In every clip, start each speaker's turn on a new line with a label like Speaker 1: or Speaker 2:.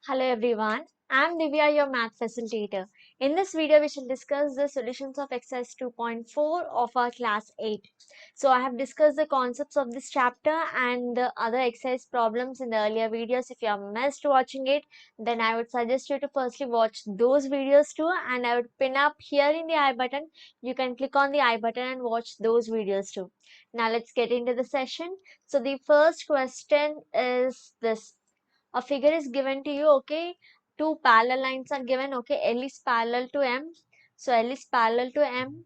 Speaker 1: Hello everyone, I am Divya, your math facilitator. In this video, we shall discuss the solutions of exercise 2.4 of our class 8. So I have discussed the concepts of this chapter and the other exercise problems in the earlier videos. If you have missed watching it, then I would suggest you to firstly watch those videos too, and I would pin up here in the I button. You can click on the I button and watch those videos too. Now let's get into the session. So the first question is this: a figure is given to you, okay, two parallel lines are given, okay, L is parallel to M, so L is parallel to M,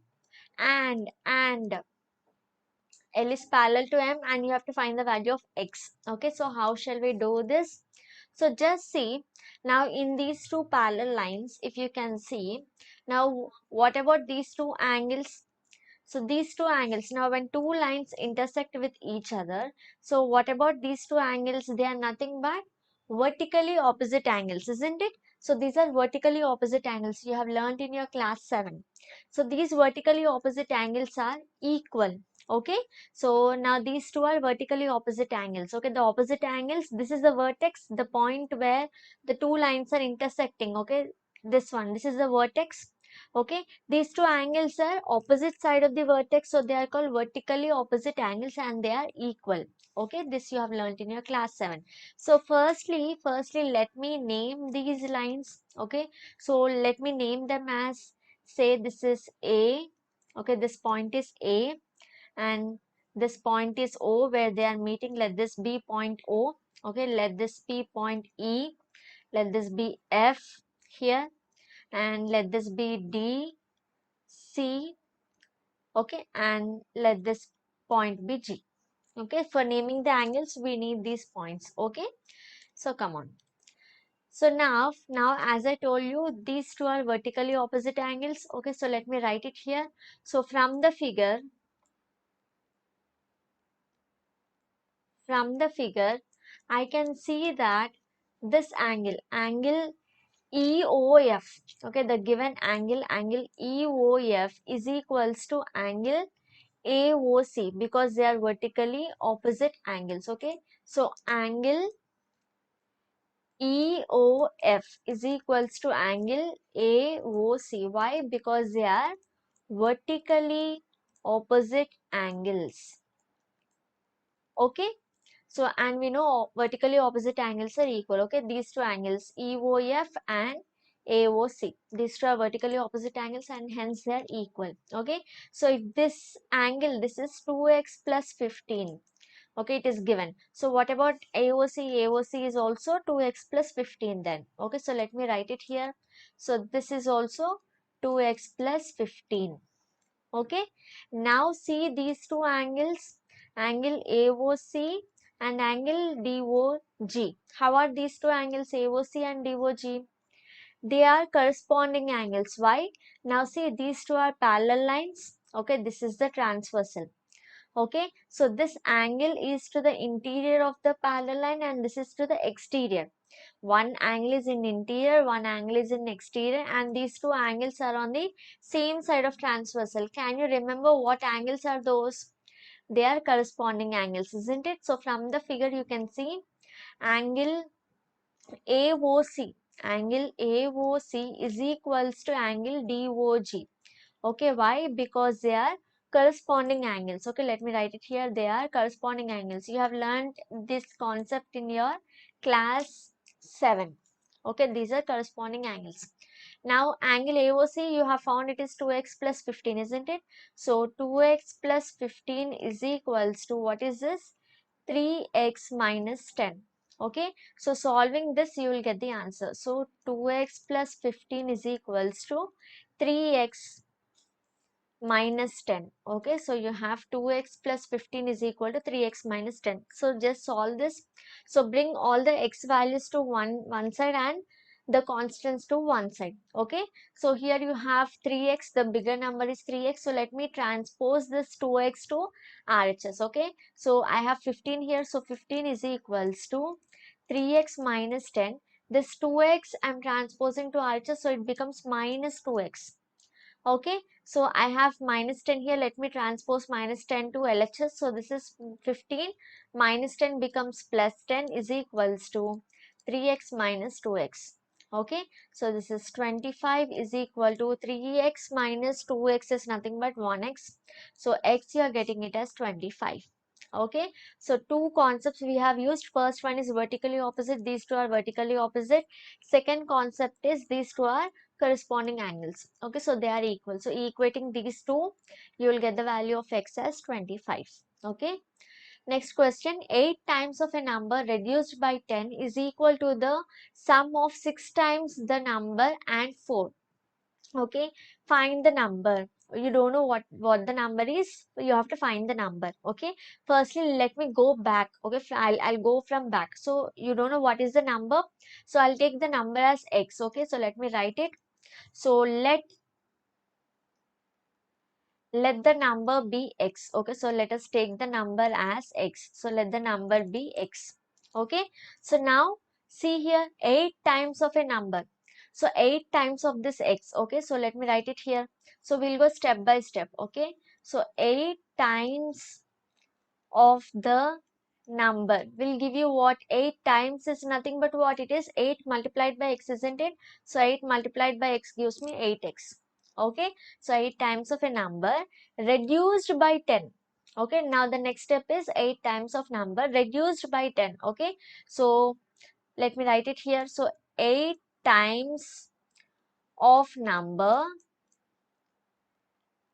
Speaker 1: and L is parallel to M, and you have to find the value of X. Okay, so how shall we do this? So just see, now in these two parallel lines, if you can see, now what about these two angles? So these two angles, now when two lines intersect with each other, so what about these two angles? They are nothing but vertically opposite angles, isn't it? So these are vertically opposite angles you have learned in your class 7. So these vertically opposite angles are equal. Okay, so now these two are vertically opposite angles. Okay, the opposite angles, this is the vertex, the point where the two lines are intersecting. Okay, this one, this is the vertex. Okay, these two angles are opposite side of the vertex, so they are called vertically opposite angles and they are equal. Okay, this you have learnt in your class 7. So firstly let me name these lines. Okay, so let me name them as, say this is A. Okay, this point is A and this point is O where they are meeting. Let this be point O. Okay, let this be point E. Let this be F here, and let this be D, C, okay, and let this point be G. Okay, for naming the angles, we need these points. Okay, so come on. So now as I told you, these two are vertically opposite angles. Okay, so let me write it here. So from the figure, I can see that this angle EOF, okay, the given angle EOF is equals to angle AOC because they are vertically opposite angles. Okay, so angle EOF is equals to angle AOC. Why? Because they are vertically opposite angles. Okay, so and we know vertically opposite angles are equal. Okay, these two angles EOF and AOC, these two are vertically opposite angles and hence they are equal. Okay, so if this angle, this is 2x plus 15. Okay, it is given. So what about AOC? AOC is also 2x plus 15 then. Okay, so let me write it here. So this is also 2x plus 15. Okay, now see these two angles, angle AOC and angle DOG. How are these two angles AOC and DOG? They are corresponding angles. Why? Now see, these two are parallel lines. Okay, this is the transversal. Okay, so this angle is to the interior of the parallel line and this is to the exterior. One angle is in interior, one angle is in exterior, and these two angles are on the same side of transversal. Can you remember what angles are those? They are corresponding angles, isn't it? So from the figure you can see angle AOC. Angle AOC is equals to angle DOG. Okay, why? Because they are corresponding angles. Okay, let me write it here. They are corresponding angles. You have learned this concept in your class 7. Okay, these are corresponding angles. Now, angle AOC, you have found it is 2x plus 15, isn't it? So, 2x plus 15 is equals to, what is this? 3x minus 10. Okay, so solving this, you will get the answer. So, 2x plus 15 is equals to 3x minus 10. Okay, so you have 2x plus 15 is equal to 3x minus 10. So just solve this. So bring all the x values to one side and the constants to one side. Okay, so here you have 3x, the bigger number is 3x. So let me transpose this 2x to RHS. Okay, so I have 15 here, so 15 is equals to 3x minus 10. This 2x I'm transposing to RHS, so it becomes minus 2x. Okay, so I have minus 10 here. Let me transpose minus 10 to LHS. So this is 15 minus 10 becomes plus 10 is equals to 3x minus 2x. Okay, so this is 25 is equal to 3x minus 2x is nothing but 1x. So x you are getting it as 25. Okay, so two concepts we have used. First one is vertically opposite, these two are vertically opposite. Second concept is these two are corresponding angles. Okay, so they are equal. So equating these two, you will get the value of x as 25. Okay, next question, 8 times of a number reduced by 10 is equal to the sum of 6 times the number and 4. Okay, find the number. You don't know what the number is, you have to find the number. Okay, firstly let me go back. Okay, I'll go from back. So you don't know what is the number, so I'll take the number as x. Okay, so let me write it. So let the number be x. Okay, so let us take the number as x. So let the number be x. Okay, so now see here, 8 times of a number. So 8 times of this x. Okay, so let me write it here. So we'll go step by step. Okay, so 8 times of the number will give you what? 8 times is nothing but what it is? 8 multiplied by x, isn't it? So 8 multiplied by x gives me 8x. Okay, so 8 times of a number reduced by 10. Okay, now the next step is 8 times of number reduced by 10. Okay, so let me write it here. So 8 times of number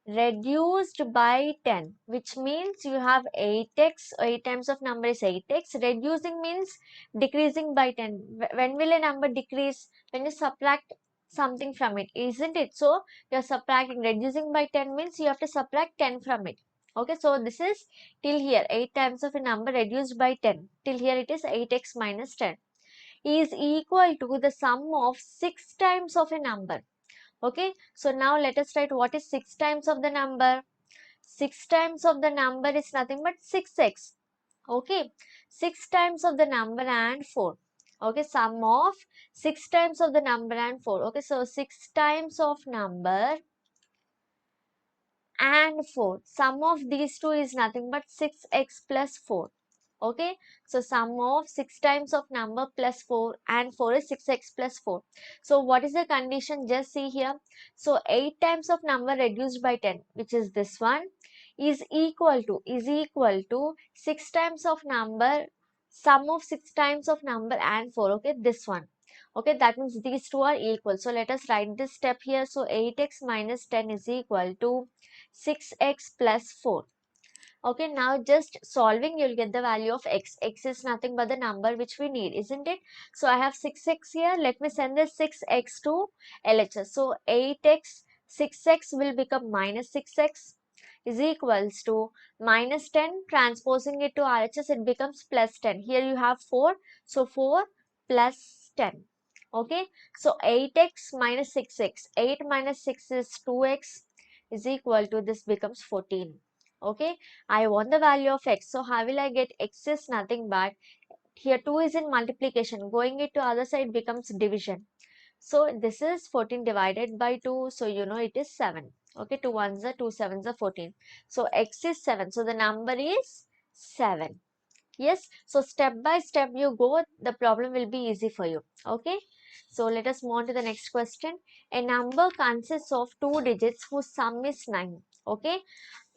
Speaker 1: reduced by 10, which means you have 8x. 8 times of number is 8x. Reducing means decreasing by 10. When will a number decrease? When you subtract something from it, isn't it? So you're subtracting. Reducing by 10 means you have to subtract 10 from it. Okay, so this is till here 8 times of a number reduced by 10. Till here it is 8x minus 10 is equal to the sum of 6 times of a number. Okay, so now let us write what is 6 times of the number. 6 times of the number is nothing but 6x. Okay, 6 times of the number and 4. Okay, sum of 6 times of the number and 4. Okay, so 6 times of number and 4. Sum of these two is nothing but 6x plus 4. Okay, so sum of 6 times of number plus 4 and 4 is 6x plus 4. So what is the condition? Just see here. So 8 times of number reduced by 10, which is this one, is equal to 6 times of number, sum of 6 times of number and 4. Okay, this one. Okay, that means these two are equal. So let us write this step here. So 8x minus 10 is equal to 6x plus 4. Okay, now just solving, you'll get the value of x. X is nothing but the number which we need, isn't it? So I have 6x here. Let me send this 6x to LHS. So 8x, 6x will become minus 6x is equals to minus 10. Transposing it to RHS, it becomes plus 10. Here you have 4. So 4 plus 10. Okay, so 8x minus 6x. 8 minus 6 is 2x is equal to, this becomes 14. Okay, I want the value of x. So how will I get? X is nothing but, here 2 is in multiplication. Going it to other side becomes division. So this is 14 divided by 2. So you know it is 7. Okay, 2 ones are 2 sevens are 14. So x is 7. So the number is 7. Yes, so step by step you go, the problem will be easy for you. Okay, so let us move on to the next question. A number consists of two digits whose sum is 9. Okay,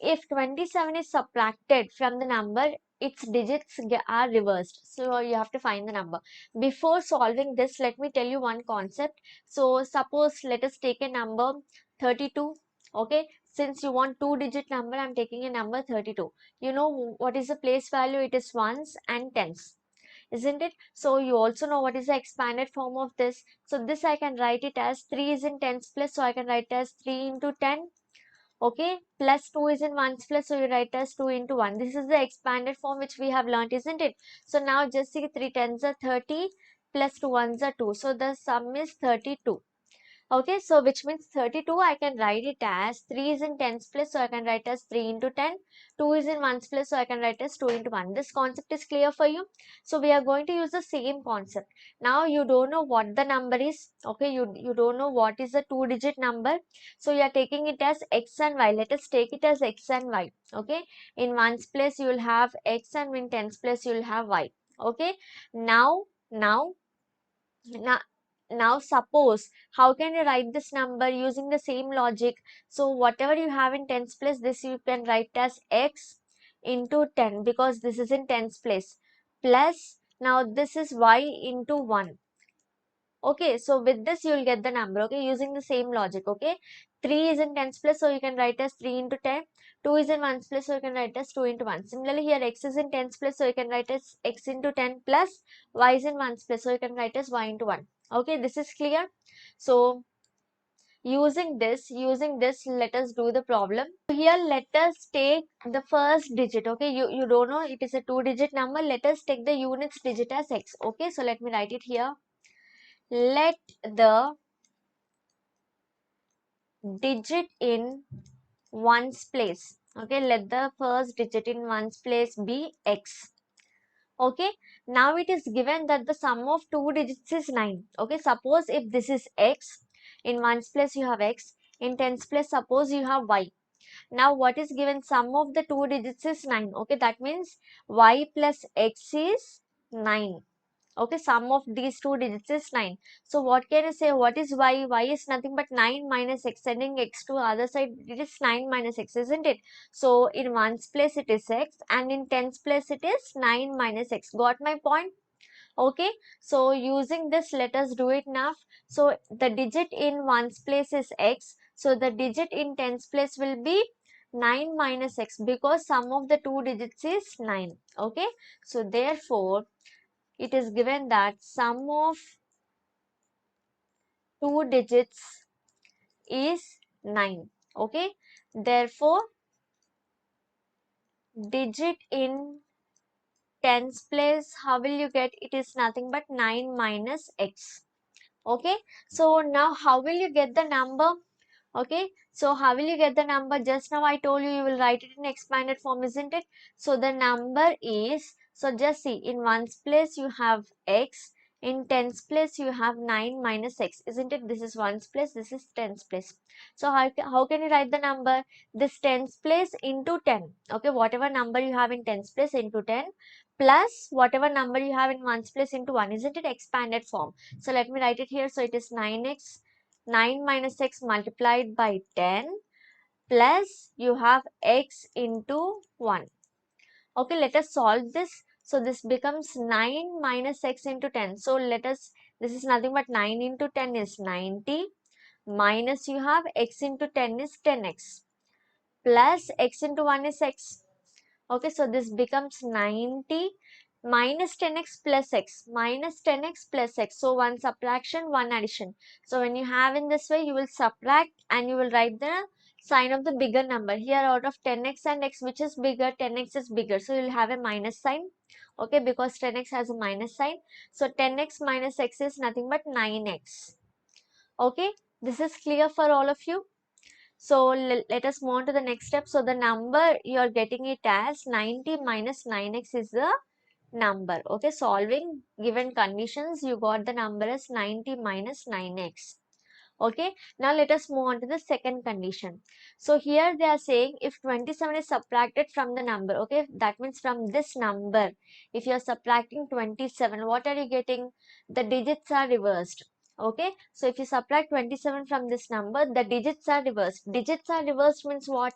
Speaker 1: if 27 is subtracted from the number, its digits are reversed. So you have to find the number. Before solving this, let me tell you one concept. So suppose let us take a number 32. Okay, since you want two digit number, I'm taking a number 32. You know what is the place value? It is ones and tens, isn't it? So you also know what is the expanded form of this. So this I can write it as 3 is in tens place. So I can write it as 3 into 10. Okay, plus 2 is in ones plus, so you write as 2 into 1. This is the expanded form which we have learnt, isn't it? So now just see, 3 tens are 30 plus 2 ones are 2. So the sum is 32. Okay, so which means 32, I can write it as 3 is in tens place, so I can write as 3 into 10. 2 is in ones place, so I can write as 2 into 1. This concept is clear for you. So we are going to use the same concept. Now you don't know what the number is. Okay, you don't know what is the two digit number. So you are taking it as x and y. Let us take it as x and y. Okay, in ones place you will have x and in tens place you will have y. Okay, now Now, now suppose, how can you write this number using the same logic? So whatever you have in tens place, this you can write as x into 10 because this is in tens place, plus now this is y into 1. Okay, so with this you will get the number, okay, using the same logic, okay. 3 is in tens place, so you can write as 3 into 10. 2 is in ones place, so you can write as 2 into 1. Similarly, here x is in tens place, so you can write as x into 10 plus y is in ones place, so you can write as y into 1. Okay, this is clear. So using this, let us do the problem. Here, let us take the first digit, okay. You don't know it is a 2-digit number. Let us take the units digit as x, okay. So let me write it here. Let the digit in ones place, okay, let the first digit in ones place be x. Okay, now it is given that the sum of two digits is 9. Okay, suppose if this is x, in ones place you have x, in tens place suppose you have y. Now what is given, sum of the two digits is 9. Okay, that means y plus x is 9. Okay, sum of these two digits is 9. So what can I say? What is y? Y is nothing but 9 minus x. Sending x to other side, it is 9 minus x, isn't it? So in ones place it is x, and in tens place it is 9 minus x. Got my point? Okay, so using this, let us do it now. So the digit in ones place is x. So the digit in tens place will be 9 minus x because sum of the two digits is 9. Okay, so therefore it is given that sum of two digits is 9. Okay, therefore digit in tens place, how will you get? It is nothing but 9 minus x. Okay, so now how will you get the number? Okay, so how will you get the number? Just now I told you, you will write it in expanded form, isn't it? So the number is, so just see, in ones place you have x, in tens place you have 9 minus x, isn't it? This is ones place, this is tens place. So how can you write the number? This tens place into 10. Okay, whatever number you have in tens place into 10 plus whatever number you have in ones place into 1, isn't it? Expanded form. So let me write it here. So it is 9x, 9 minus x multiplied by 10 plus you have x into 1. Okay, let us solve this. So this becomes 9 minus x into 10. So this is nothing but 9 into 10 is 90 minus you have x into 10 is 10x plus x into 1 is x. Okay, so this becomes 90 minus 10x plus x, minus 10x plus x. So one subtraction, one addition. So when you have in this way, you will subtract and you will write the sign of the bigger number. Here out of 10x and x, which is bigger, 10x is bigger. So you will have a minus sign. Okay, because 10x has a minus sign. So 10x minus x is nothing but 9x. Okay, this is clear for all of you. So let us move on to the next step. So the number you are getting it as 90 minus 9x is the number. Okay, solving given conditions, you got the number as 90 minus 9x. Okay, now let us move on to the second condition. So here they are saying if 27 is subtracted from the number, okay, that means from this number, if you are subtracting 27, what are you getting? The digits are reversed. Okay, so if you subtract 27 from this number, the digits are reversed. Digits are reversed means what?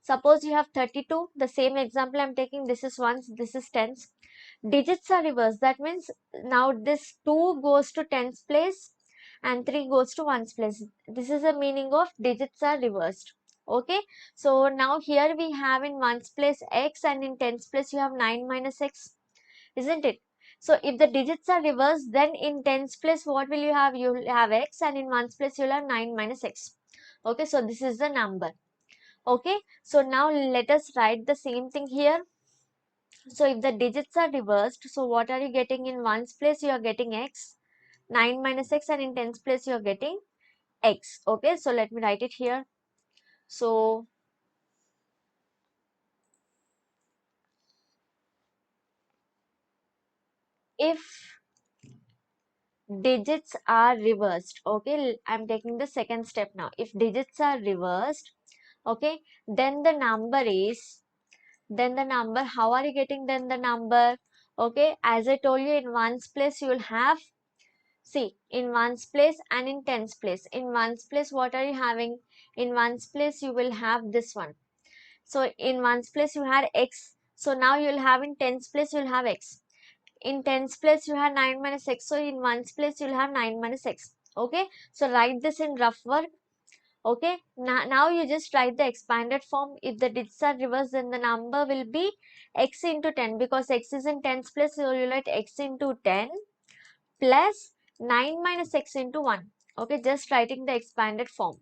Speaker 1: Suppose you have 32, the same example I'm taking, this is ones, this is tens. Digits are reversed. That means now this 2 goes to tens place and 3 goes to ones place. This is the meaning of digits are reversed. Okay, so now here we have in ones place x and in tens place you have 9 minus x, isn't it? So if the digits are reversed, then in tens place what will you have? You will have x, and in ones place you will have 9 minus x. Okay, so this is the number. Okay, so now let us write the same thing here. So if the digits are reversed, so what are you getting? In ones place you are getting x, 9 minus x, and in tens place you are getting x. Okay, so let me write it here. So if digits are reversed, okay, I'm taking the second step now. If digits are reversed, okay, then the number is, how are you getting then the number? Okay, as I told you, in ones place you will have See, in ones place and in tens place. In ones place, what are you having? In ones place, you will have this one. So in ones place, you had x. So now you'll have in tens place, you'll have x. In tens place, you have 9 minus x. So in ones place, you'll have 9 minus x. Okay. So write this in rough work. Okay. Now you just write the expanded form. If the digits are reversed, then the number will be x into 10 because x is in tens place. So you write x into 10 plus 9 minus x into 1. Okay, just writing the expanded form.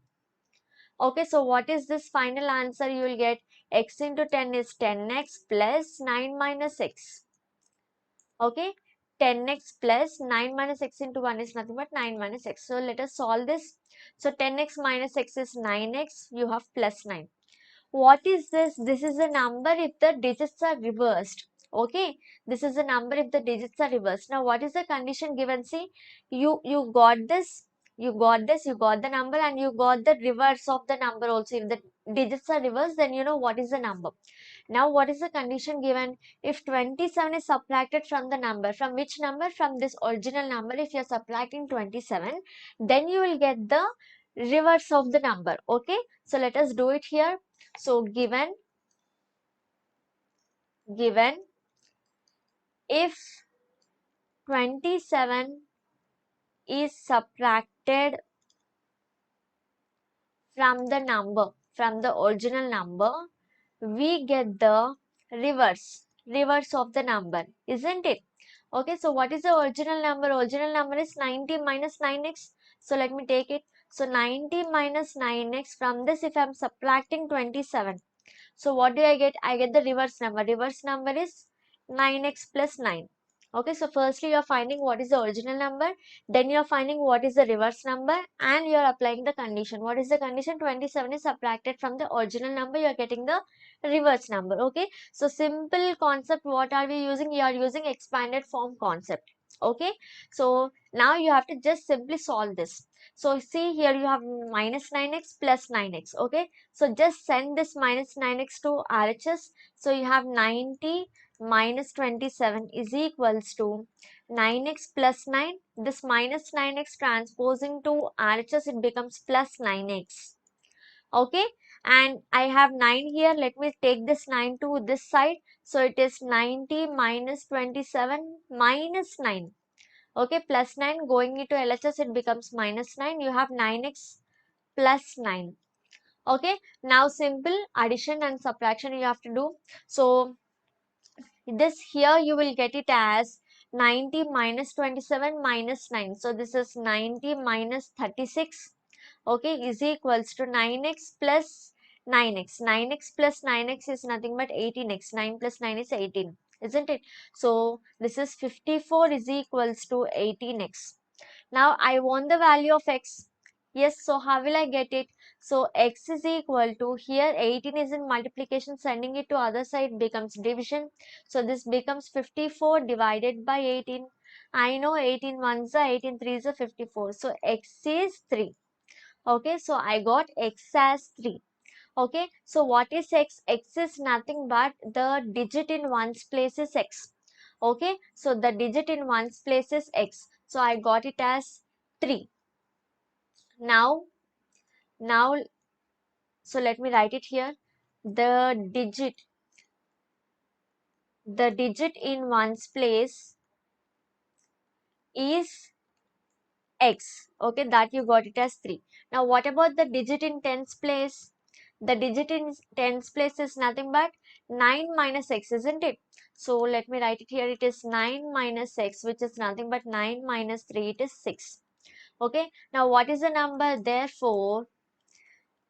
Speaker 1: Okay, so what is this final answer? You will get x into 10 is 10x plus 9 minus x. Okay, 10x plus 9 minus x into 1 is nothing but 9 minus x. So let us solve this. So 10x minus x is 9x. You have plus 9. What is this? This is a number if the digits are reversed. Okay, this is a number if the digits are reversed. Now what is the condition given? See, you got this, you got this, you got the number, and you got the reverse of the number also. If the digits are reversed, then you know what is the number. Now what is the condition given? If 27 is subtracted from the number, from which number? From this original number. If you are subtracting 27, then you will get the reverse of the number. Okay, so let us do it here. So given if 27 is subtracted from the number, from the original number, we get the reverse of the number, isn't it? Okay, so what is the original number? Original number is 90 minus 9x. So let me take it. So 90 minus 9x. From this, if I am subtracting 27, so what do I get? I get the reverse number. Reverse number is 9x plus 9. Okay, so firstly you are finding what is the original number, then you are finding what is the reverse number, and you are applying the condition. What is the condition? 27 is subtracted from the original number, you are getting the reverse number. Okay, so simple concept. What are we using? You are using expanded form concept. Okay, so now you have to just simply solve this. So see here you have minus 9x plus 9x. Okay, so just send this minus 9x to RHS. So you have 90 minus 27 is equals to 9x plus 9. This minus 9x transposing to RHS, it becomes plus 9x. Okay, and I have 9 here. Let me take this 9 to this side. So it is 90 minus 27 minus 9. Okay, plus 9 going into LHS, it becomes minus 9. You have 9x plus 9. Okay, now simple addition and subtraction you have to do. So this here you will get it as 90 minus 27 minus 9. So this is 90 minus 36. Okay, is equals to 9x plus 9x. 9x plus 9x is nothing but 18x. 9 plus 9 is 18, isn't it? So this is 54 is equals to 18x. Now I want the value of x. Yes, so how will I get it? So x is equal to, here 18 is in multiplication, sending it to other side becomes division. So this becomes 54 divided by 18. I know 18 ones are 18 threes are 54. So x is 3. Okay, so I got x as 3. Okay, so what is x? X is nothing but the digit in ones place is x. Okay, so the digit in ones place is x. So I got it as 3. Now, so let me write it here. The digit in ones place is x. Okay, that you got it as 3. Now, what about the digit in tens place? The digit in tens place is nothing but 9 minus x, isn't it? So let me write it here. It is 9 minus x, which is nothing but 9 minus 3. It is 6. Okay, now what is the number? Therefore,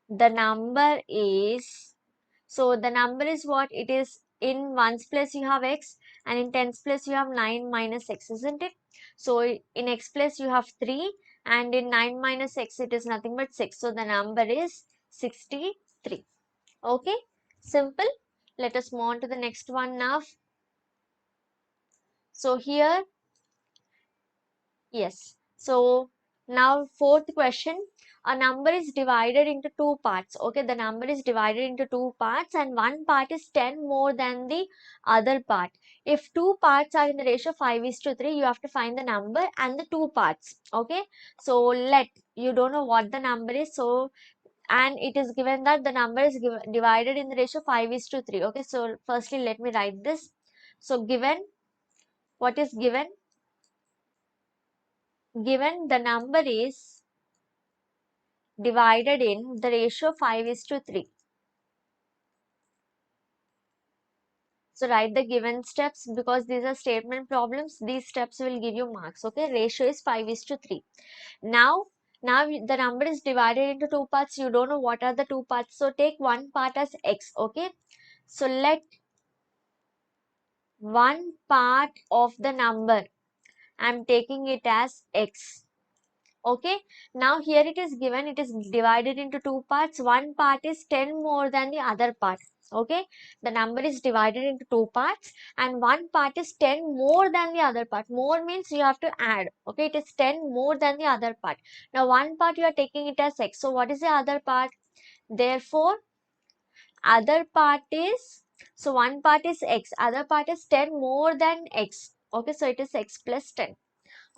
Speaker 1: the number is, so the number is what? It is in ones place you have x, and in tens place you have 9 minus x, isn't it? So in x place you have 3, and in 9 minus x it is nothing but 6. So the number is 63. Okay, simple. Let us move on to the next one now. So here, yes. So Now fourth question, a number is divided into two parts. Okay, the number is divided into two parts and one part is 10 more than the other part. If two parts are in the ratio 5:3, you have to find the number and the two parts. Okay, so you don't know what the number is, so and it is given that the number is divided in the ratio 5:3. Okay, so firstly let me write this. So given, what is given? Given the number is divided in the ratio 5:3. So write the given steps because these are statement problems. These steps will give you marks. Okay, ratio is 5:3. Now, the number is divided into two parts. You don't know what are the two parts. So take one part as x. Okay, so let one part of the number, I'm taking it as x. Okay, now here it is given, it is divided into two parts. One part is 10 more than the other part. Okay, the number is divided into two parts and one part is 10 more than the other part. More means you have to add. Okay, it is 10 more than the other part. Now one part you are taking it as x. So what is the other part? Therefore other part is, so one part is x, other part is 10 more than x. Okay, so it is x plus 10.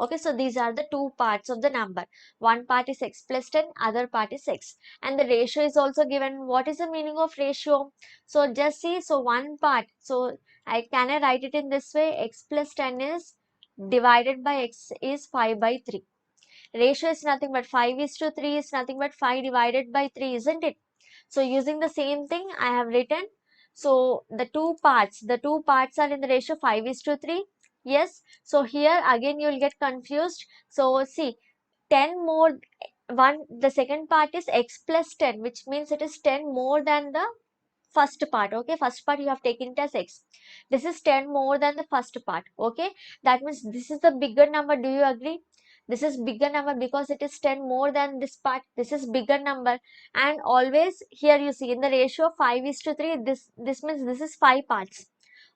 Speaker 1: Okay, so these are the two parts of the number. One part is x plus 10, other part is x. And the ratio is also given. What is the meaning of ratio? So just see, so one part, so I write it in this way, x plus 10 is divided by x is 5/3. Ratio is nothing but 5:3 is nothing but 5 divided by 3, isn't it? So using the same thing I have written. So the two parts are in the ratio 5:3. Yes. So here again you will get confused. So see, 10 more, the second part is x plus 10, which means it is 10 more than the first part. Okay, first part you have taken it as x. This is 10 more than the first part. Okay, that means this is the bigger number. Do you agree? This is bigger number because it is 10 more than this part. This is bigger number. And always here you see in the ratio of 5:3, this means this is 5 parts.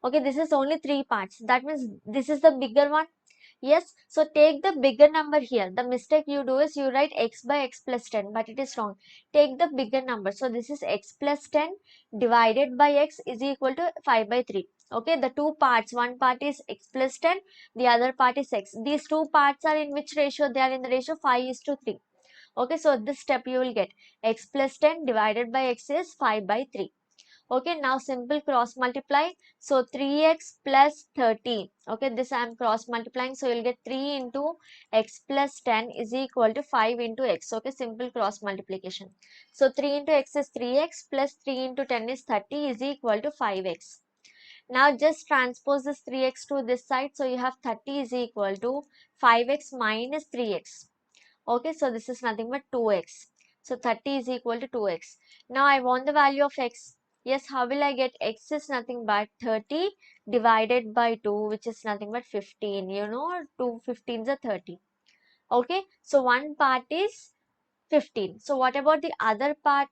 Speaker 1: Okay, this is only 3 parts. That means this is the bigger one. Yes, so take the bigger number here. The mistake you do is you write x by x plus 10, but it is wrong. Take the bigger number. So this is x plus 10 divided by x is equal to 5/3. Okay, the two parts, one part is x plus 10, the other part is x. These two parts are in which ratio? They are in the ratio 5:3. Okay, so this step you will get x plus 10 divided by x is 5/3. Okay, now simple cross multiply. So 3x plus 30. Okay, this I am cross multiplying. So you'll get 3 into x plus 10 is equal to 5 into x. Okay, simple cross multiplication. So 3 into x is 3x plus 3 into 10 is 30 is equal to 5x. Now just transpose this 3x to this side. So you have 30 is equal to 5x minus 3x. Okay, so this is nothing but 2x. So 30 is equal to 2x. Now I want the value of x. Yes, how will I get x is nothing but 30 divided by 2, which is nothing but 15. You know, 2 15s are 30. Okay, so one part is 15. So what about the other part?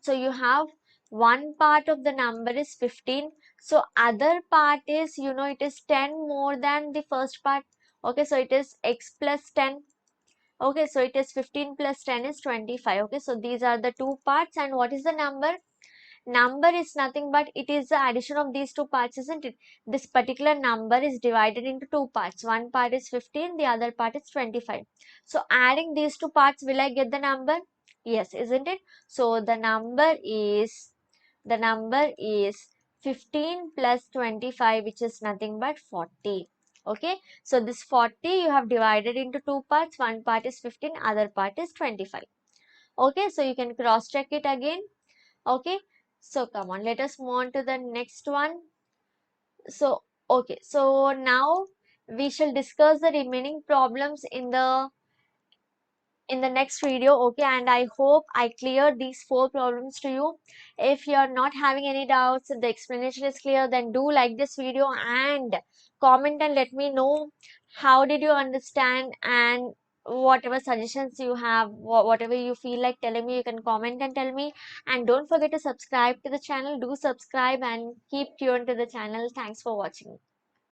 Speaker 1: So you have one part of the number is 15. So other part is, you know, it is 10 more than the first part. Okay, so it is x plus 10. Okay, so it is 15 plus 10 is 25. Okay, so these are the two parts. And what is the number? Number is nothing but it is the addition of these two parts, isn't it? This particular number is divided into two parts. One part is 15, the other part is 25. So adding these two parts, will I get the number? Yes, isn't it? So the number is 15 plus 25, which is nothing but 40. Okay, so this 40 you have divided into two parts. One part is 15, other part is 25. Okay, so you can cross check it again. Okay, so come on, let us move on to the next one. So okay, so now we shall discuss the remaining problems in the next video. Okay, and I hope I cleared these four problems to you. If you are not having any doubts, if the explanation is clear, then do like this video and comment and let me know how did you understand, and whatever suggestions you have, whatever you feel like telling me, you can comment and tell me. And don't forget to subscribe to the channel. Do subscribe and keep tuned to the channel. Thanks for watching.